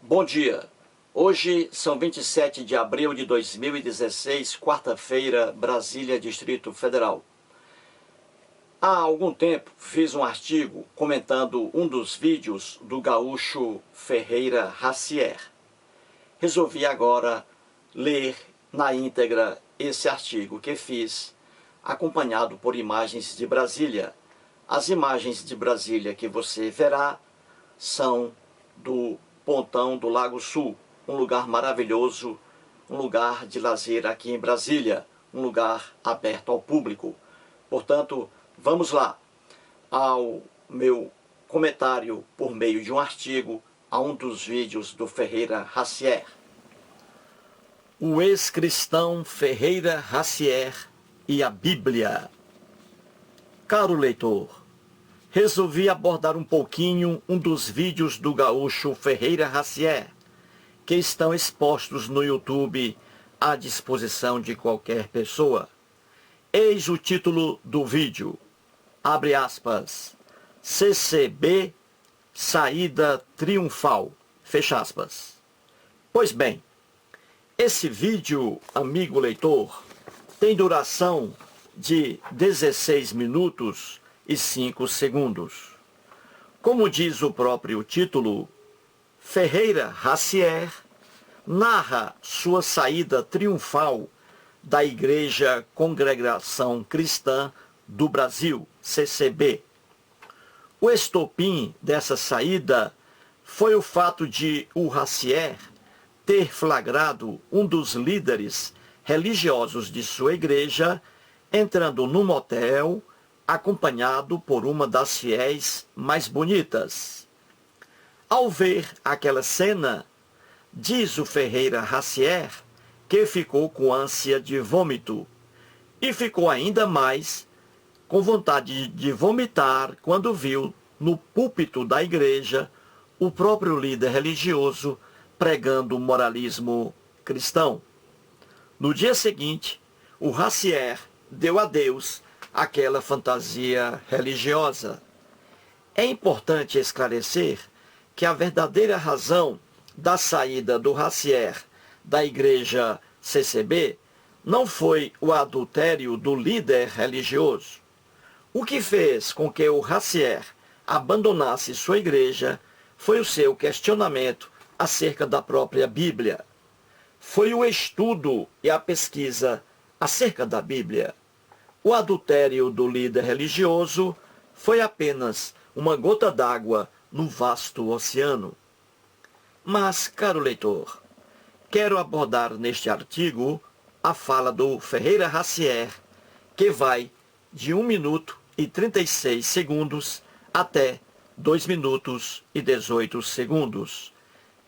Bom dia. Hoje são 27 de abril de 2016, quarta-feira, Brasília, Distrito Federal. Há algum tempo fiz um artigo comentando um dos vídeos do gaúcho Ferreira Racier. Resolvi agora ler na íntegra esse artigo que fiz, acompanhado por imagens de Brasília. As imagens de Brasília que você verá são do Pontão do Lago Sul, um lugar maravilhoso, um lugar de lazer aqui em Brasília, um lugar aberto ao público. Portanto, vamos lá ao meu comentário por meio de um artigo a um dos vídeos do Ferreira Racier. O ex-cristão Ferreira Racier e a Bíblia. Caro leitor, resolvi abordar um pouquinho um dos vídeos do gaúcho Ferreira Racier, que estão expostos no YouTube à disposição de qualquer pessoa. Eis o título do vídeo, abre aspas, CCB, saída triunfal, fecha aspas. Pois bem, esse vídeo, amigo leitor, tem duração de 16 minutos e 5 segundos. Como diz o próprio título, Ferreira Racier narra sua saída triunfal da Igreja Congregação Cristã do Brasil, CCB. O estopim dessa saída foi o fato de o Racier ter flagrado um dos líderes religiosos de sua igreja entrando num motel acompanhado por uma das fiéis mais bonitas. Ao ver aquela cena, diz o Ferreira Racier que ficou com ânsia de vômito e ficou ainda mais com vontade de vomitar quando viu no púlpito da igreja o próprio líder religioso pregando o moralismo cristão. No dia seguinte, o Racier deu adeus àquela fantasia religiosa. É importante esclarecer que a verdadeira razão da saída do Racier da igreja CCB não foi o adultério do líder religioso. O que fez com que o Racier abandonasse sua igreja foi o seu questionamento acerca da própria Bíblia. Foi o estudo e a pesquisa acerca da Bíblia. O adultério do líder religioso foi apenas uma gota d'água no vasto oceano. Mas, caro leitor, quero abordar neste artigo a fala do Ferreira Racier, que vai de 1 minuto e 36 segundos até 2 minutos e 18 segundos.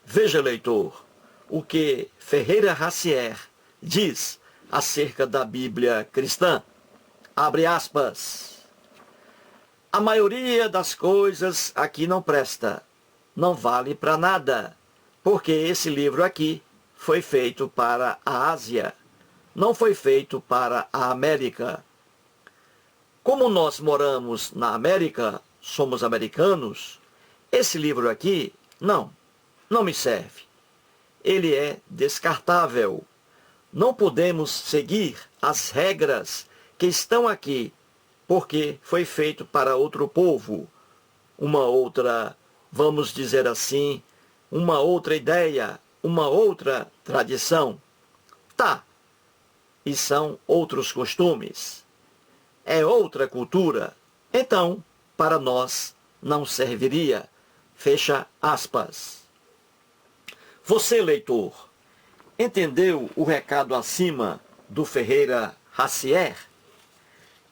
Veja, leitor, o que Ferreira Racier diz acerca da Bíblia cristã. Abre aspas. A maioria das coisas aqui não presta, não vale para nada, porque esse livro aqui foi feito para a Ásia, não foi feito para a América. Como nós moramos na América, somos americanos, esse livro aqui, não me serve. Ele é descartável. Não podemos seguir as regras que estão aqui, porque foi feito para outro povo, uma outra, vamos dizer assim, uma outra ideia, uma outra tradição. Tá, e são outros costumes. É outra cultura. Então, para nós, não serviria. Fecha aspas. Você, leitor, entendeu o recado acima do Ferreira Racier?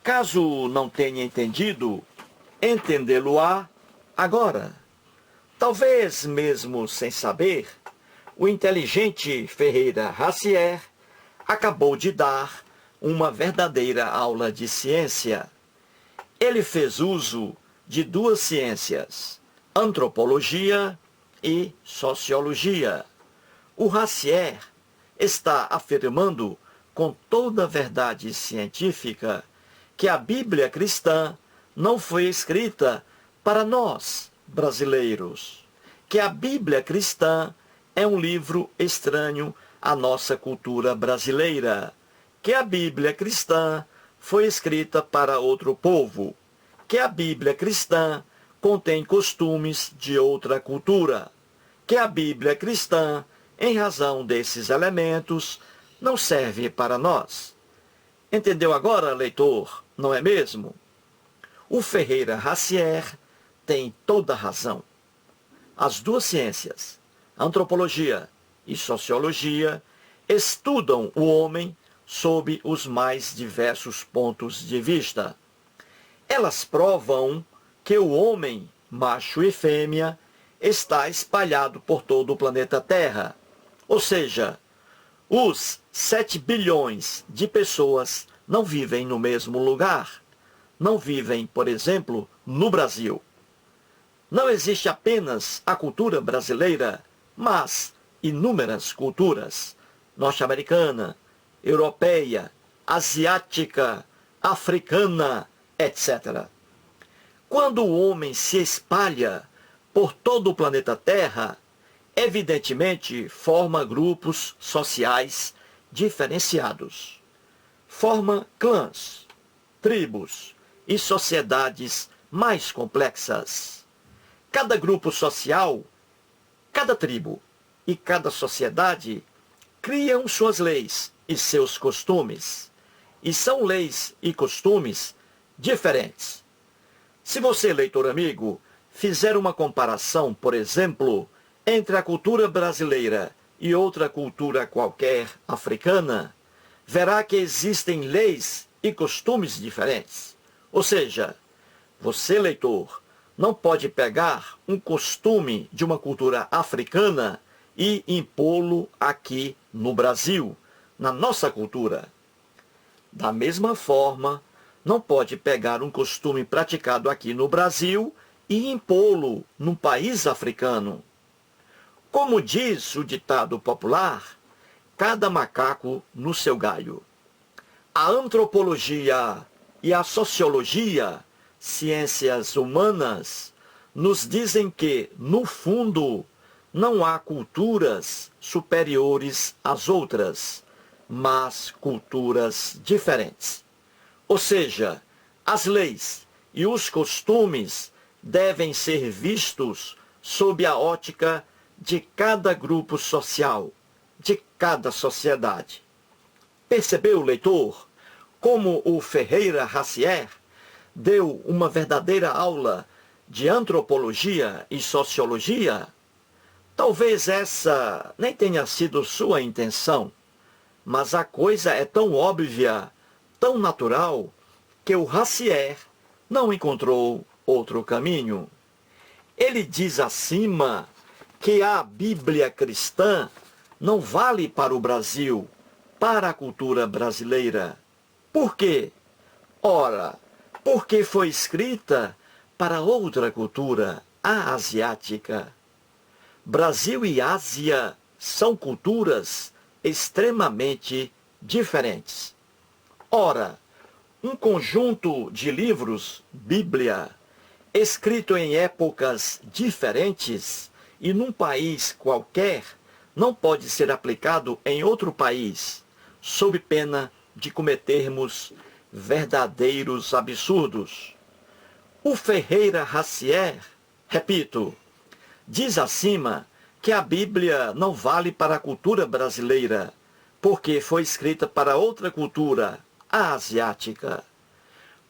Caso não tenha entendido, entendê-lo-á agora. Talvez mesmo sem saber, o inteligente Ferreira Racier acabou de dar uma verdadeira aula de ciência. Ele fez uso de duas ciências, antropologia e sociologia. O Racier está afirmando com toda a verdade científica que a Bíblia cristã não foi escrita para nós, brasileiros, que a Bíblia cristã é um livro estranho à nossa cultura brasileira, que a Bíblia cristã foi escrita para outro povo, que a Bíblia cristã contém costumes de outra cultura, que a Bíblia cristã, em razão desses elementos, não serve para nós. Entendeu agora, leitor, não é mesmo? O Ferreira Racière tem toda a razão. As duas ciências, antropologia e sociologia, estudam o homem sob os mais diversos pontos de vista. Elas provam que o homem, macho e fêmea, está espalhado por todo o planeta Terra. Ou seja, os 7 bilhões de pessoas não vivem no mesmo lugar. Não vivem, por exemplo, no Brasil. Não existe apenas a cultura brasileira, mas inúmeras culturas, norte-americana, europeia, asiática, africana, etc. Quando o homem se espalha por todo o planeta Terra, evidentemente forma grupos sociais diferenciados. Forma clãs, tribos e sociedades mais complexas. Cada grupo social, cada tribo e cada sociedade criam suas leis e seus costumes. E são leis e costumes diferentes. Se você, leitor amigo, fizer uma comparação, por exemplo, entre a cultura brasileira e outra cultura qualquer africana, verá que existem leis e costumes diferentes. Ou seja, você, leitor, não pode pegar um costume de uma cultura africana e impô-lo aqui no Brasil, na nossa cultura. Da mesma forma, não pode pegar um costume praticado aqui no Brasil e impô-lo num país africano. Como diz o ditado popular, cada macaco no seu galho. A antropologia e a sociologia, ciências humanas, nos dizem que, no fundo, não há culturas superiores às outras, mas culturas diferentes. Ou seja, as leis e os costumes devem ser vistos sob a ótica de cada grupo social, de cada sociedade. Percebeu, leitor, como o Ferreira Racière deu uma verdadeira aula de antropologia e sociologia? Talvez essa nem tenha sido sua intenção, mas a coisa é tão óbvia, tão natural, que o Racière não encontrou outro caminho. Ele diz acima que a Bíblia cristã não vale para o Brasil, para a cultura brasileira. Por quê? Ora, porque foi escrita para outra cultura, a asiática. Brasil e Ásia são culturas extremamente diferentes. Ora, um conjunto de livros, Bíblia, escrito em épocas diferentes e num país qualquer, não pode ser aplicado em outro país, sob pena de cometermos verdadeiros absurdos. O Ferreira Racière, repito, diz acima que a Bíblia não vale para a cultura brasileira, porque foi escrita para outra cultura, a asiática.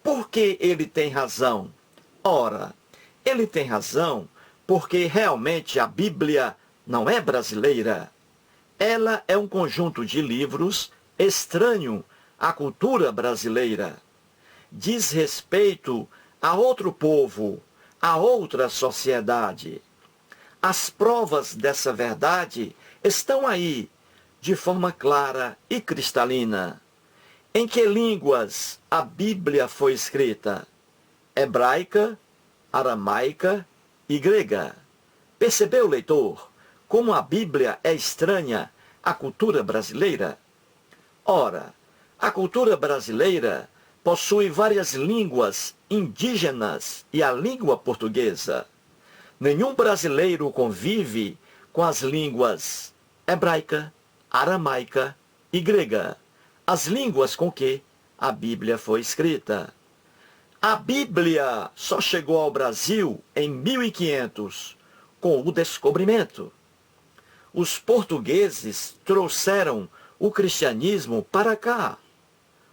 Por que ele tem razão? Ora, ele tem razão porque realmente a Bíblia não é brasileira. Ela é um conjunto de livros estranho à cultura brasileira. Diz respeito a outro povo, a outra sociedade. As provas dessa verdade estão aí, de forma clara e cristalina. Em que línguas a Bíblia foi escrita? Hebraica, aramaica e grega. Percebeu, leitor, como a Bíblia é estranha à cultura brasileira? Ora, a cultura brasileira possui várias línguas indígenas e a língua portuguesa. Nenhum brasileiro convive com as línguas hebraica, aramaica e grega, as línguas com que a Bíblia foi escrita. A Bíblia só chegou ao Brasil em 1500, com o descobrimento. Os portugueses trouxeram o cristianismo para cá.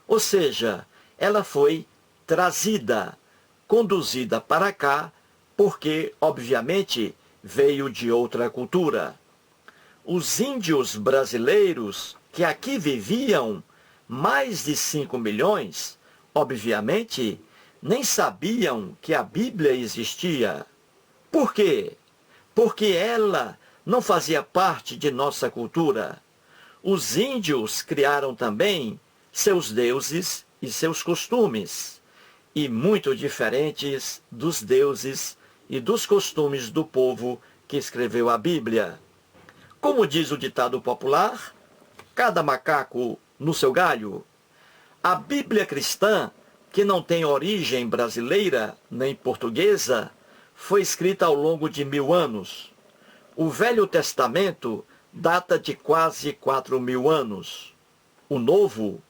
Ou seja, ela foi trazida, conduzida para cá, porque, obviamente, veio de outra cultura. Os índios brasileiros que aqui viviam, mais de 5 milhões, obviamente, nem sabiam que a Bíblia existia. Por quê? Porque ela não fazia parte de nossa cultura. Os índios criaram também seus deuses e seus costumes, e muito diferentes dos deuses e dos costumes do povo que escreveu a Bíblia. Como diz o ditado popular, cada macaco no seu galho. A Bíblia cristã, que não tem origem brasileira nem portuguesa, foi escrita ao longo de 1000 anos. O Velho Testamento data de quase 4.000 anos. O Novo,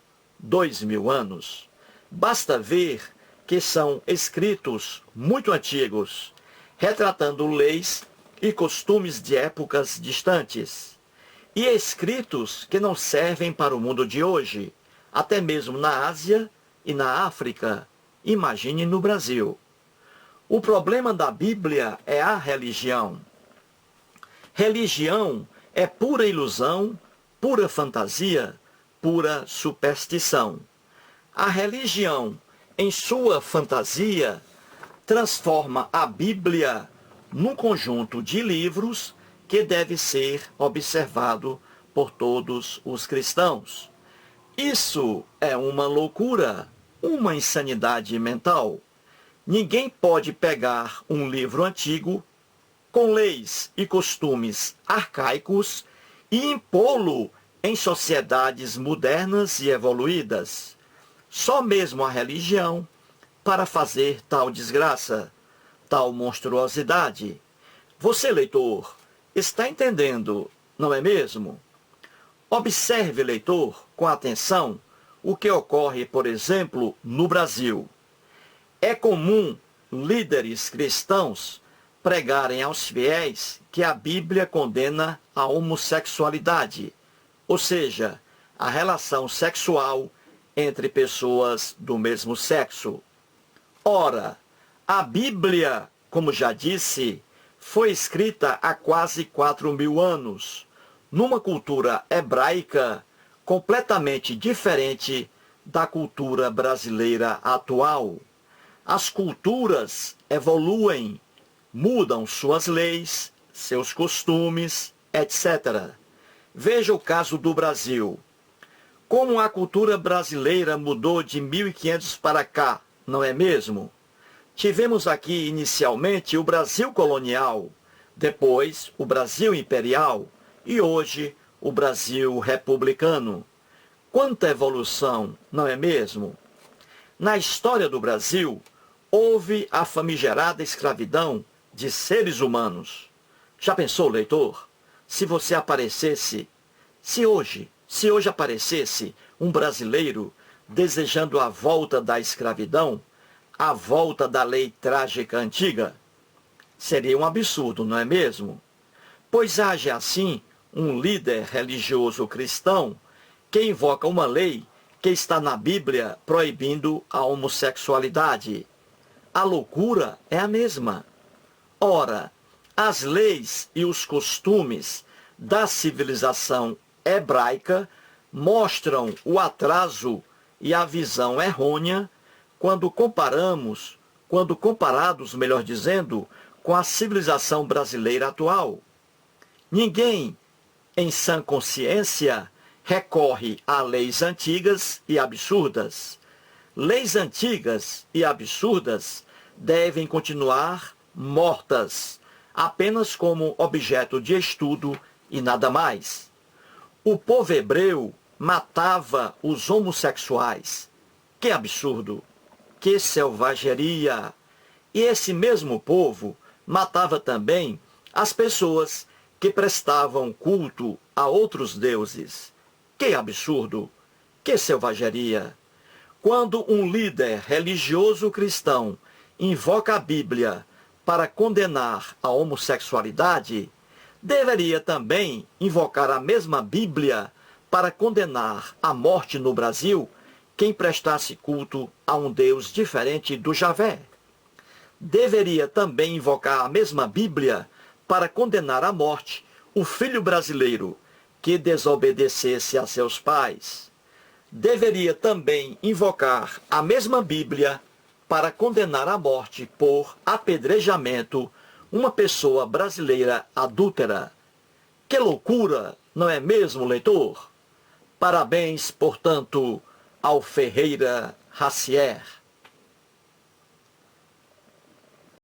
2.000 anos. Basta ver que são escritos muito antigos, retratando leis e costumes de épocas distantes. E escritos que não servem para o mundo de hoje, até mesmo na Ásia e na África, imagine no Brasil. O problema da Bíblia é a religião. Religião é pura ilusão, pura fantasia, pura superstição. A religião, em sua fantasia, transforma a Bíblia num conjunto de livros que deve ser observado por todos os cristãos. Isso é uma loucura, uma insanidade mental. Ninguém pode pegar um livro antigo, com leis e costumes arcaicos, e impô-lo em sociedades modernas e evoluídas. Só mesmo a religião para fazer tal desgraça, tal monstruosidade. Você, leitor, está entendendo, não é mesmo? Observe, leitor, com atenção, o que ocorre, por exemplo, no Brasil. É comum líderes cristãos pregarem aos fiéis que a Bíblia condena a homossexualidade, ou seja, a relação sexual entre pessoas do mesmo sexo. Ora, a Bíblia, como já disse, foi escrita há quase 4.000 anos, numa cultura hebraica completamente diferente da cultura brasileira atual. As culturas evoluem, mudam suas leis, seus costumes, etc. Veja o caso do Brasil. Como a cultura brasileira mudou de 1500 para cá, não é mesmo? Tivemos aqui inicialmente o Brasil colonial, depois o Brasil imperial e hoje o Brasil republicano. Quanta evolução, não é mesmo? Na história do Brasil, houve a famigerada escravidão de seres humanos. Já pensou, leitor? Se você aparecesse, se hoje aparecesse um brasileiro desejando a volta da escravidão, a volta da lei trágica antiga, seria um absurdo, não é mesmo? Pois age assim um líder religioso cristão que invoca uma lei que está na Bíblia proibindo a homossexualidade. A loucura é a mesma. Ora, as leis e os costumes da civilização hebraica mostram o atraso e a visão errônea quando comparados, melhor dizendo, com a civilização brasileira atual. Ninguém, em sã consciência, recorre a leis antigas e absurdas. Leis antigas e absurdas devem continuar mortas, apenas como objeto de estudo e nada mais. O povo hebreu matava os homossexuais. Que absurdo! Que selvageria! E esse mesmo povo matava também as pessoas que prestavam culto a outros deuses. Que absurdo! Que selvageria! Quando um líder religioso cristão invoca a Bíblia para condenar a homossexualidade, deveria também invocar a mesma Bíblia para condenar a morte no Brasil quem prestasse culto a um Deus diferente do Javé. Deveria também invocar a mesma Bíblia para condenar à morte o filho brasileiro que desobedecesse a seus pais. Deveria também invocar a mesma Bíblia para condenar à morte por apedrejamento uma pessoa brasileira adúltera. Que loucura, não é mesmo, leitor? Parabéns, portanto, ao Ferreira Racier.